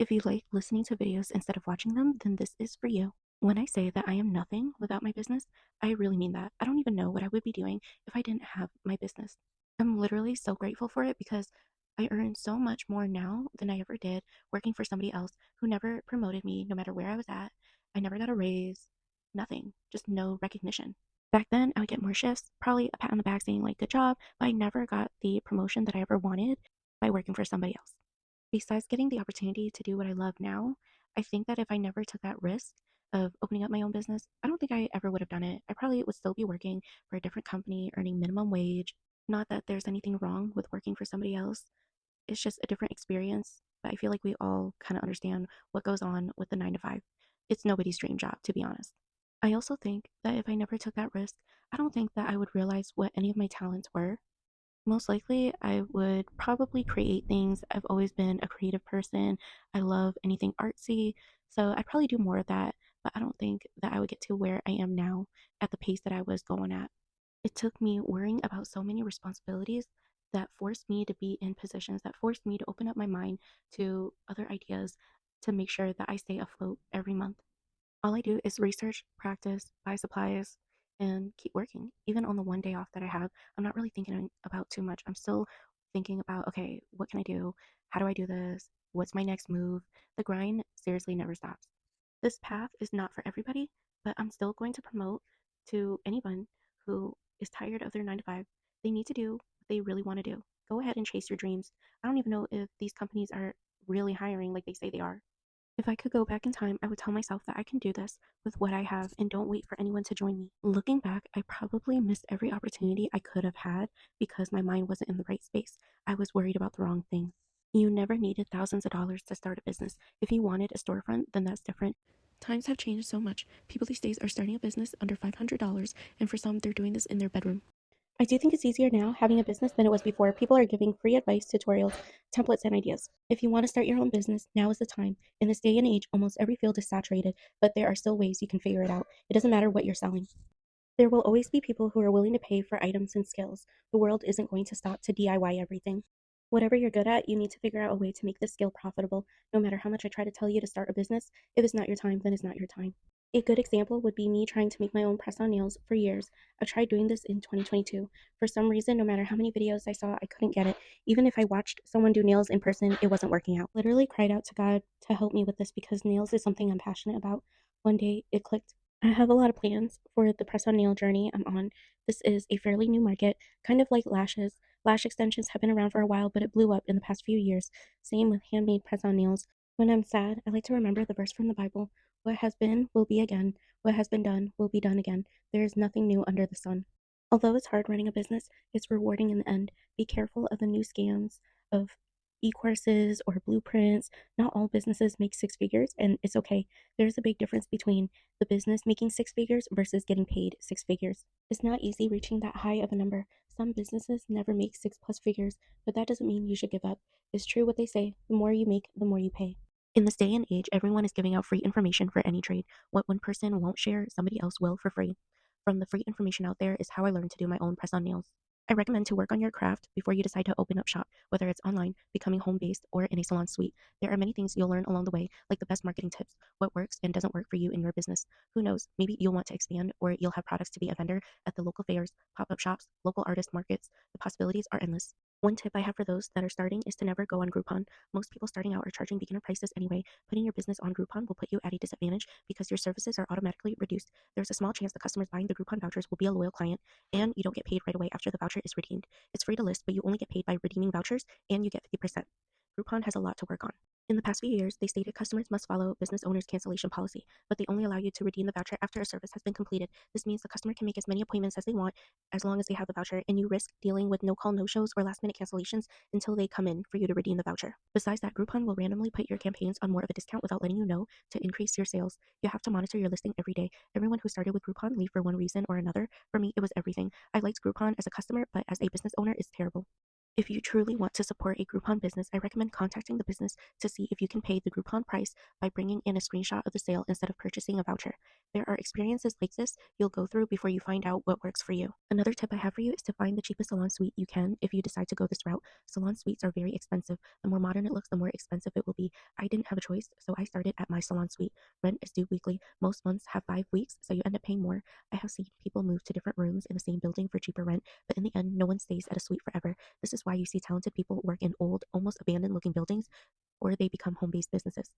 If you like listening to videos instead of watching them, then this is for you. When I say that I am nothing without my business, I really mean that. I don't even know what I would be doing if I didn't have my business. I'm literally so grateful for it because I earn so much more now than I ever did working for somebody else who never promoted me no matter where I was at. I never got a raise, nothing, just no recognition. Back then, I would get more shifts, probably a pat on the back saying, like, good job, but I never got the promotion that I ever wanted by working for somebody else. Besides getting the opportunity to do what I love now, I think that if I never took that risk of opening up my own business, I don't think I ever would have done it. I probably would still be working for a different company, earning minimum wage. Not that there's anything wrong with working for somebody else, it's just a different experience. But I feel like we all kind of understand what goes on with the 9 to 5. It's nobody's dream job, to be honest. I also think that if I never took that risk, I don't think that I would realize what any of my talents were. Most likely, I would probably create things. I've always been a creative person. I love anything artsy. So I'd probably do more of that, but I don't think that I would get to where I am now at the pace that I was going at. It took me worrying about so many responsibilities that forced me to be in positions that forced me to open up my mind to other ideas to make sure that I stay afloat every month. All I do is research, practice, buy supplies, and keep working. Even on the one day off that I have, I'm not really thinking about too much. I'm still thinking about, okay, what can I do? How do I do this? What's my next move? The grind seriously never stops. This path is not for everybody, but I'm still going to promote to anyone who is tired of their 9 to 5. They need to do what they really want to do. Go ahead and chase your dreams. I don't even know if these companies are really hiring like they say they are. If I could go back in time, I would tell myself that I can do this with what I have and don't wait for anyone to join me. Looking back, I probably missed every opportunity I could have had because my mind wasn't in the right space. I was worried about the wrong things. You never needed thousands of dollars to start a business. If you wanted a storefront, then that's different. Times have changed so much. People these days are starting a business under $500, and for some, they're doing this in their bedroom. I do think it's easier now having a business than it was before. People are giving free advice, tutorials, templates, and ideas. If you want to start your own business, now is the time. In this day and age, almost every field is saturated, but there are still ways you can figure it out. It doesn't matter what you're selling. There will always be people who are willing to pay for items and skills. The world isn't going to stop to DIY everything. Whatever you're good at, you need to figure out a way to make this skill profitable. No matter how much I try to tell you to start a business, if it's not your time, then it's not your time. A good example would be me trying to make my own press on nails for years. I tried doing this in 2022. For some reason, no matter how many videos I saw, I couldn't get it. Even if I watched someone do nails in person, it wasn't working out. Literally cried out to God to help me with this because nails is something I'm passionate about. One day it clicked. I have a lot of plans for the press on nail journey I'm on. This is a fairly new market, kind of like lashes. Lash extensions have been around for a while, but it blew up in the past few years. Same with handmade press on nails. When I'm sad, I like to remember the verse from the Bible: what has been will be again. What has been done will be done again. There is nothing new under the sun. Although it's hard running a business, it's rewarding in the end. Be careful of the new scams of e-courses or blueprints. Not all businesses make six figures, and it's okay. There's a big difference between the business making six figures versus getting paid six figures. It's not easy reaching that high of a number. Some businesses never make six plus figures, but that doesn't mean you should give up. It's true what they say: the more you make, the more you pay. In this day and age, everyone is giving out free information for any trade. What one person won't share, somebody else will for free. From the free information out there is how I learned to do my own press on nails. I recommend to work on your craft before you decide to open up shop, whether it's online, becoming home based, or in a salon suite. There are many things you'll learn along the way, like the best marketing tips, what works and doesn't work for you in your business. Who knows, maybe you'll want to expand or you'll have products to be a vendor at the local fairs, pop up shops, local artist markets. The possibilities are endless. One tip I have for those that are starting is to never go on Groupon. Most people starting out are charging beginner prices anyway. Putting your business on Groupon will put you at a disadvantage because your services are automatically reduced. There's a small chance the customers buying the Groupon vouchers will be a loyal client, and you don't get paid right away after the voucher is redeemed. It's free to list, but you only get paid by redeeming vouchers, and you get 50%. Groupon has a lot to work on. In the past few years, they stated customers must follow business owners' cancellation policy, but they only allow you to redeem the voucher after a service has been completed. This means the customer can make as many appointments as they want as long as they have the voucher, and you risk dealing with no call, no shows, or last minute cancellations until they come in for you to redeem the voucher. Besides that, Groupon will randomly put your campaigns on more of a discount without letting you know to increase your sales. You have to monitor your listing every day. Everyone who started with Groupon leave for one reason or another. For me, it was everything. I liked Groupon as a customer, but as a business owner, it's terrible. If you truly want to support a Groupon business, I recommend contacting the business to see if you can pay the Groupon price by bringing in a screenshot of the sale instead of purchasing a voucher. There are experiences like this you'll go through before you find out what works for you. Another tip I have for you is to find the cheapest salon suite you can if you decide to go this route. Salon suites are very expensive. The more modern it looks, the more expensive it will be. I didn't have a choice, so I started at my salon suite. Rent is due weekly. Most months have 5 weeks, so you end up paying more. I have seen people move to different rooms in the same building for cheaper rent, but in the end, no one stays at a suite forever. This is why you see talented people work in old, almost abandoned looking buildings, or they become home based businesses.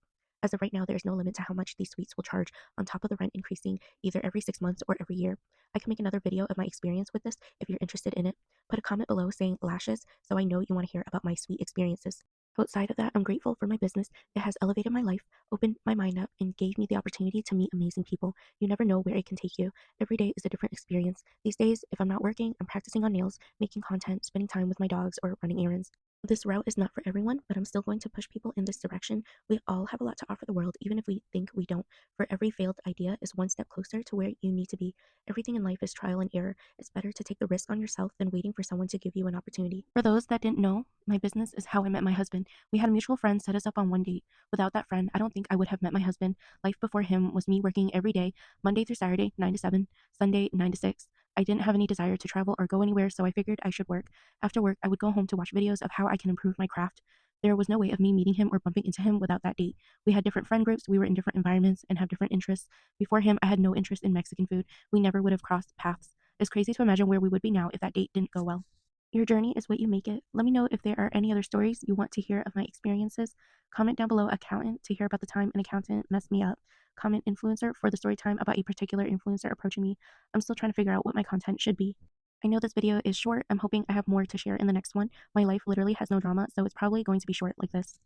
As of right now, there is no limit to how much these suites will charge, on top of the rent increasing either every 6 months or every year. I can make another video of my experience with this if you're interested in it. Put a comment below saying lashes so I know you want to hear about my suite experiences. Outside of that, I'm grateful for my business. It has elevated my life, opened my mind up, and gave me the opportunity to meet amazing people. You never know where it can take you. Every day is a different experience. These days, if I'm not working, I'm practicing on nails, making content, spending time with my dogs, or running errands. This route is not for everyone, but I'm still going to push people in this direction. We all have a lot to offer the world, even if we think we don't. For every failed idea is one step closer to where you need to be. Everything in life is trial and error. It's better to take the risk on yourself than waiting for someone to give you an opportunity. For those that didn't know, my business is how I met my husband. We had a mutual friend set us up on one date. Without that friend, I don't think I would have met my husband. Life before him was me working every day, Monday through Saturday, 9 to 7, Sunday, 9 to 6. I didn't have any desire to travel or go anywhere, so I figured I should work. After work, I would go home to watch videos of how I can improve my craft. There was no way of me meeting him or bumping into him without that date. We had different friend groups, we were in different environments, and have different interests. Before him, I had no interest in Mexican food. We never would have crossed paths. It's crazy to imagine where we would be now if that date didn't go well. Your journey is what you make it. Let me know if there are any other stories you want to hear of my experiences. Comment down below accountant to hear about the time an accountant messed me up. Comment influencer for the story time about a particular influencer approaching me. I'm still trying to figure out what my content should be. I know this video is short. I'm hoping I have more to share in the next one. My life literally has no drama, so it's probably going to be short like this.